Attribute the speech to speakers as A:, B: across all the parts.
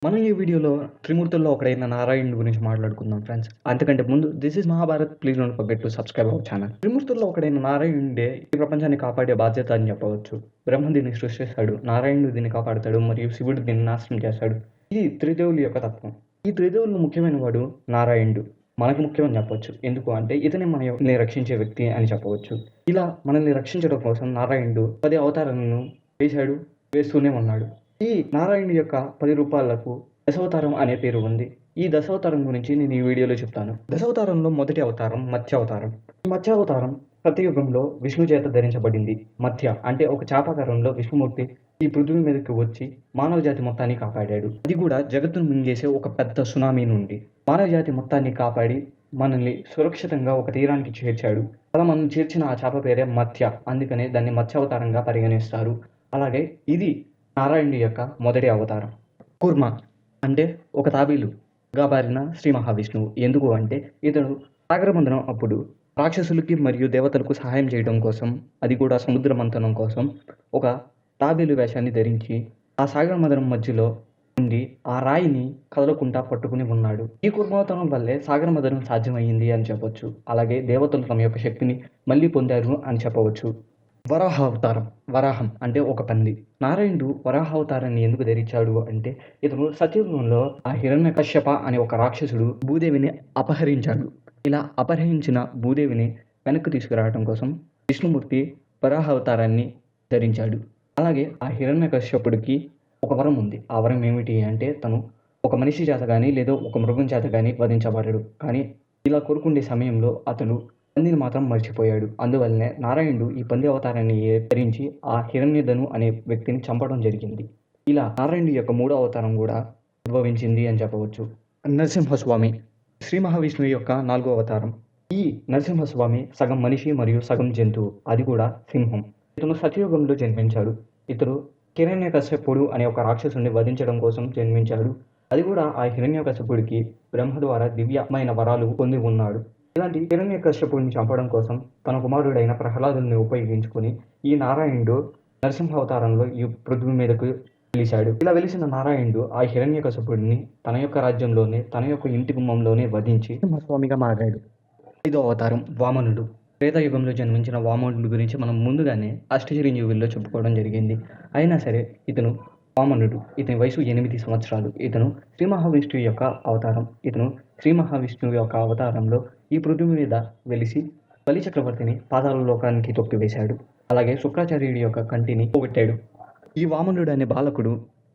A: మనం ఈ వీడియోలో త్రిమూర్తుల్లో ఒకడైన నారాయణుడి గురించి మాట్లాడుకుందాం ఫ్రెండ్స్. అంతకంటే ముందు this is Mahabharat. Please don't forget to subscribe our channel. త్రిమూర్తుల్లో ఒకడైన నారాయణుడే ఈ ప్రపంచాన్ని కాపాడే బాధ్యత అని చెప్పవచ్చు. బ్రహ్మ దీన్ని సృష్టిస్తాడు, నారాయణుడు దీన్ని కాపాడుతాడు మరియు శివుడు దీన్ని నాశనం చేస్తాడు. ఇది త్రిదేవుల యొక్క తత్వం. ఈ త్రిదేవుల్లో ముఖ్యమైన వాడు నారాయణుడు. మనకు ముఖ్యమని చెప్పవచ్చు. ఎందుకు అంటే ఇతనే మనల్ని రక్షించే వ్యక్తి అని చెప్పవచ్చు. ఇలా మనల్ని రక్షించడం కోసం నారాయణుడు 10 అవతారాలను వేస్తూనే ఉన్నాడు. ఈ నారాయణుడి యొక్క 10 రూపాలకు దశావతారం అనే పేరు ఉంది. ఈ దశావతారం గురించి నేను ఈ వీడియోలో చెప్తాను. దశావతారంలో మొదటి అవతారం మత్స్యావతారం. ఈ మత్స్యావతారం సత్యయుగంలో విష్ణు చేత ధరించబడింది. మత్స్య అంటే ఒక చాపాకారంలో విష్ణుమూర్తి ఈ పృథ్వీ మీదకి వచ్చి మానవ జాతి మొత్తాన్ని కాపాడాడు. అది కూడా జగత్తును మింగేసే ఒక పెద్ద సునామీ నుండి మానవ జాతి మొత్తాన్ని కాపాడి మనల్ని సురక్షితంగా ఒక తీరానికి చేర్చాడు. అలా మనం చేర్చిన ఆ చేప పేరే మత్స్య. అందుకనే దాన్ని మత్స్యావతారంగా పరిగణిస్తారు. అలాగే ఇది నారాయణుడి యొక్క మొదటి అవతారం. కూర్మ అంటే ఒక తాబేలుగా మారిన శ్రీ మహావిష్ణువు. ఎందుకు అంటే ఇతడు సాగర మంథనం అప్పుడు రాక్షసులకి మరియు దేవతలకు సహాయం చేయడం కోసం, అది కూడా సముద్ర మంథనం కోసం ఒక తాబేలు వేషాన్ని ధరించి ఆ సాగర మంథనం మధ్యలో ఉండి ఆ రాయిని కదలకుండా పట్టుకుని ఉన్నాడు. ఈ కూర్మావతారం వల్లే సాగర మంథనం సాధ్యమయ్యింది అని చెప్పవచ్చు. అలాగే దేవతలు తమ యొక్క శక్తిని మళ్ళీ పొందారు అని చెప్పవచ్చు. వరాహ అవతారం. వరాహం అంటే ఒక పంది. నారాయణుడు వరాహ అవతారాన్ని ఎందుకు ధరించాడు అంటే ఇతను సత్యయుగంలో ఆ హిరణ్యకశ్యప అనే ఒక రాక్షసుడు భూదేవిని అపహరించాడు. ఇలా అపహరించిన భూదేవిని వెనక్కి తీసుకురావడం కోసం విష్ణుమూర్తి వరాహ అవతారాన్ని ధరించాడు. అలాగే ఆ హిరణ్యకశ్యపుడికి ఒక వరం ఉంది. ఆ వరం ఏమిటి అంటే తను ఒక మనిషి చేత కానీ లేదా ఒక మృగం చేత కానీ వధించబడడు. కానీ ఇలా కోరుకునే సమయంలో అతను పందిని మాత్రం మర్చిపోయాడు. అందువల్లనే నారాయణుడు ఈ పంది అవతారాన్ని ధరించి ఆ హిరణ్యధను అనే వ్యక్తిని చంపడం జరిగింది. ఇలా నారాయణుడి యొక్క 3వ అవతారం కూడా ఉద్భవించింది అని చెప్పవచ్చు. నరసింహస్వామి శ్రీ మహావిష్ణువు యొక్క 4వ అవతారం. ఈ నరసింహస్వామి సగం మనిషి మరియు సగం జంతువు, అది కూడా సింహం. ఇతను సత్యయుగంలో జన్మించాడు. ఇతడు హిరణ్యకశ్యపుడు అనే ఒక రాక్షసుని వధించడం కోసం జన్మించాడు. అది కూడా ఆ హిరణ్యకశ్యపుడికి బ్రహ్మ ద్వారా దివ్యమైన వరాలు పొంది ఉన్నాడు. ఇలాంటి హిరణ్యకశ్యపుడిని చంపడం కోసం తన కుమారుడైన ప్రహ్లాదుని ఉపయోగించుకొని ఈ నారాయణుడు నరసింహ అవతారంలో ఈ పృథ్వీ మీదకు వెలిశాడు. ఇలా వెలిసిన నారాయణుడు ఆ హిరణ్యకశ్యపుడిని తన యొక్క రాజ్యంలోనే, తన యొక్క ఇంటి గుమ్మంలోనే వధించి సింహస్వామిగా మారాడు. 5వ అవతారం వామనుడు. త్రేతాయుగంలో జన్మించిన వామనుడి గురించి మనం ముందుగానే అష్టచిరంజీవుల్లో చెప్పుకోవడం జరిగింది. అయినా సరే ఇతను వామనుడు. ఇతని వయసు 8 సంవత్సరాలు. ఇతను శ్రీ మహావిష్ణువు యొక్క అవతారం. ఇతను శ్రీ మహావిష్ణువు యొక్క అవతారంలో ఈ పృథ్వీ మీద వెలిసి బలి చక్రవర్తిని పాతాళ లోకానికి తొక్కివేశాడు. అలాగే శుక్రాచార్యుడి యొక్క కంటిని పోగొట్టాడు. ఈ వామనుడు అనే బాలకుడు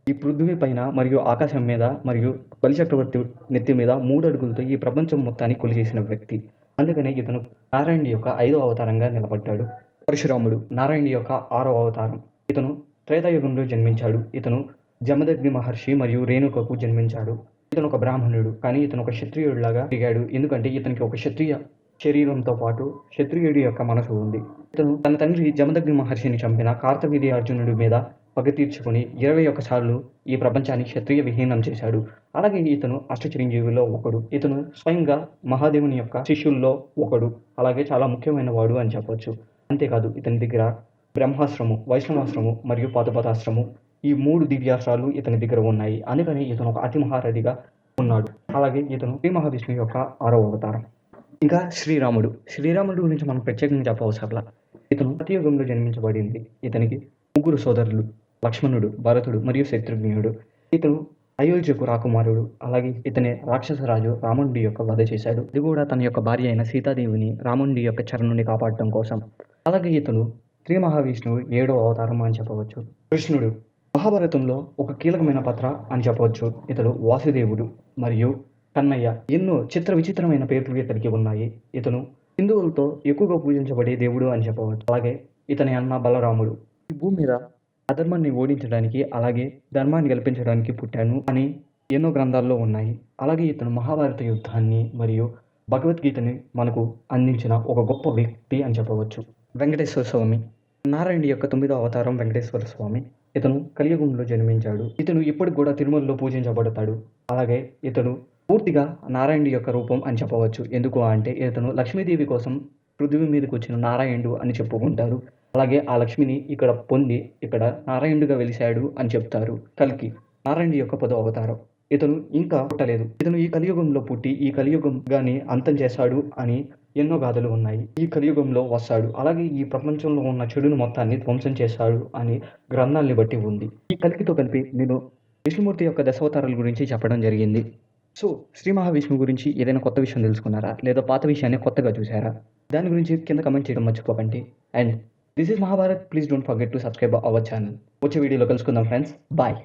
A: ఈ పృథ్వీ పైన మరియు ఆకాశం మీద మరియు బలి చక్రవర్తి నెత్తి మీద 3 అడుగులతో ఈ ప్రపంచం మొత్తాన్ని కొలిచేసిన వ్యక్తి. అందుకనే ఇతను నారాయణుడి యొక్క 5వ అవతారంగా నిలబడ్డాడు. పరశురాముడు నారాయణుడి యొక్క 6వ అవతారం. ఇతను త్రేతాయుగంలో జన్మించాడు. ఇతను జమదగ్ని మహర్షి మరియు రేణుకకు జన్మించాడు. ఇతను ఒక బ్రాహ్మణుడు, కానీ ఇతను ఒక క్షత్రియుడిలాగా తిరిగాడు. ఎందుకంటే ఇతనికి ఒక క్షత్రియ శరీరంతో పాటు క్షత్రియుడి యొక్క మనసు ఉంది. ఇతను తన తండ్రి జమదగ్ని మహర్షిని చంపిన కార్తవీర్య అర్జునుడి మీద పగ తీర్చుకుని 21 సార్లు ఈ ప్రపంచాన్ని క్షత్రియ విహీనం చేశాడు. అలాగే ఇతను అష్టచిరంజీవుల్లో ఒకడు. ఇతను స్వయంగా మహాదేవుని యొక్క శిష్యుల్లో ఒకడు. అలాగే చాలా ముఖ్యమైన వాడు అని చెప్పవచ్చు. అంతేకాదు ఇతని దగ్గర బ్రహ్మాస్త్రము, వైష్ణవాస్త్రము మరియు పాశుపతాస్త్రము, ఈ 3 దివ్యాస్త్రాలు ఇతని దగ్గర ఉన్నాయి. అందుకని ఇతను ఒక అతి మహారథిగా ఉన్నాడు. అలాగే ఇతను శ్రీ మహావిష్ణువు యొక్క 6వ అవతారం. ఇంకా శ్రీరాముడు గురించి మనం ప్రత్యేకంగా చెప్పవసరలా. ఇతను సత్యయుగంలో జన్మించబడింది. ఇతనికి 3 సోదరులు, లక్ష్మణుడు, భరతుడు మరియు శత్రుఘ్నుడు. ఇతను అయోధ్యకు రాకుమారుడు. అలాగే ఇతనే రాక్షసరాజు రావణుడి యొక్క వధ చేశాడు. ఇది కూడా తన యొక్క భార్య అయిన సీతాదేవిని రావణుడి యొక్క చెర నుండి కాపాడటం కోసం. అలాగే ఇతను శ్రీ మహావిష్ణువు 7వ అవతారం అని చెప్పవచ్చు. కృష్ణుడు మహాభారతంలో ఒక కీలకమైన పాత్ర అని చెప్పవచ్చు. ఇతడు వాసుదేవుడు మరియు కన్నయ్య. ఎన్నో విచిత్రమైన పేర్లు ఇతనికి ఉన్నాయి. ఇతను హిందువులతో ఎక్కువగా పూజించబడే దేవుడు అని చెప్పవచ్చు. అలాగే ఇతని అన్న బలరాముడు ఈ భూమి మీద అధర్మాన్ని ఓడించడానికి, అలాగే ధర్మాన్ని గెలిపించడానికి పుట్టాను అని ఎన్నో గ్రంథాల్లో ఉన్నాయి. అలాగే ఇతను మహాభారత యుద్ధాన్ని మరియు భగవద్గీతని మనకు అందించిన ఒక గొప్ప వ్యక్తి అని చెప్పవచ్చు. వెంకటేశ్వర స్వామి నారాయణుడి యొక్క 9వ అవతారం వెంకటేశ్వర స్వామి. ఇతను కలియుగంలో జన్మించాడు. ఇతను ఇప్పటికి కూడా తిరుమలలో పూజించబడతాడు. అలాగే ఇతను పూర్తిగా నారాయణుడి యొక్క రూపం అని చెప్పవచ్చు. ఎందుకు అంటే ఇతను లక్ష్మీదేవి కోసం పృథ్వీ మీదకి వచ్చిన నారాయణుడు అని చెప్పుకుంటారు. అలాగే ఆ లక్ష్మిని ఇక్కడ పొంది ఇక్కడ నారాయణుడిగా వెలిశాడు అని చెప్తారు. కల్కి నారాయణుడి యొక్క 10వ అవతారం. ఇతను ఇంకా పుట్టలేదు. ఇతను ఈ కలియుగంలో పుట్టి ఈ కలియుగంగాని అంతం చేశాడు అని ఎన్నో గాథలు ఉన్నాయి. ఈ కలియుగంలో వస్తాడు. అలాగే ఈ ప్రపంచంలో ఉన్న చెడును మొత్తాన్ని ధ్వంసం చేశాడు అని గ్రంథాల్ని బట్టి ఉంది. ఈ కల్కితో కలిపి నేను విష్ణుమూర్తి యొక్క దశావతారాల గురించి చెప్పడం జరిగింది. సో శ్రీ మహావిష్ణువు గురించి ఏదైనా కొత్త విషయం తెలుసుకున్నారా? లేదా పాత విషయాన్ని కొత్తగా చూసారా? దాని గురించి కింద కమెంట్ చేయడం మర్చిపోకండి. And this is Mahabharat. Please don't forget to subscribe our channel. వచ్చే వీడియోలో కలుసుకుందాం ఫ్రెండ్స్. బాయ్.